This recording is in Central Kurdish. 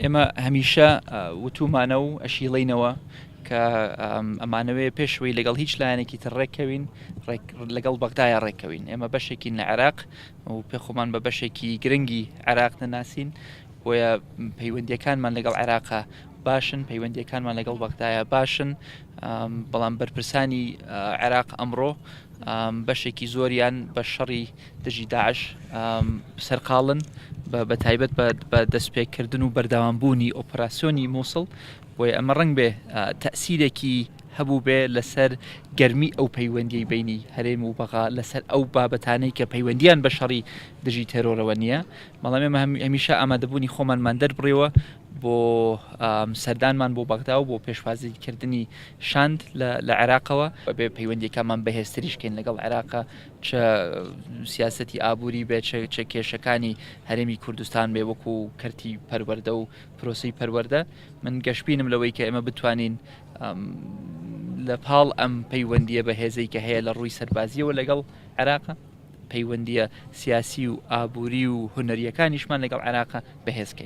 ئێمە هەمیشە وتومانە و ئەشیڵینەوە کە ئەمانەوەی پێشوەی لەگەڵ هیچ لایەنێکی تر ڕێککەوین لەگەڵ بەغدایە ڕێککەوین ئێمە بەشێکین لە عێراق و پێخۆمان بە بەشێکی گرنگی عێراق نەناسین بۆیە پەیوەندیەکانمان لەگەڵ عێراقا باشن پەیوەندیەکانمان لەگەڵ بەغدایە باشن بەڵام بەرپرسانی عێراق ئەمڕۆ بەشێکی زۆریان بە شەڕی دژی داعش سەرقاڵن بە تایبەت بە دەستپێکردن و بەردەوامبوونی ئۆپەراسیۆنی مووسڵ بۆیە ئەمە ڕەنگ بێ تەسیرێکی هەبوو بێ لەسەر گەرمی ئەو پەیوەندی بینی هەرێم و بەغا لەسەر ئەو بابەتانەی کە پەیوەندیان بە شەڕی دژی تێرۆرەوە نییە بەڵام ئێمە هەمیشە ئامادەبوونی خۆمانمان دەربڕێەوە بۆ سەردانمان بۆ بەغدا و بۆ پێشوازیکردنی شاند لە عێراقەوە بێ پەیوەندیەکانمان بەهێزتریشکەین لەگەڵ عێراقە چە سیاسەتی ئابووری بێ چە کێشەکانی هەرێمی کوردستان بێ وەکو کەرتی پەروەردە و پرۆسی پەروەردە من گەشتبینم لەوەی کە ئێمە بتوانین لە پاڵ ئەم پەیوەندیە بەهێزەی کە هەیە لە ڕووی سەربازیەوە لەگەڵ عێراقە پەیوەندیە سیاسی و ئابووری و هونەریەکانیشمان لەگەڵ عێراقە بەهێزکەین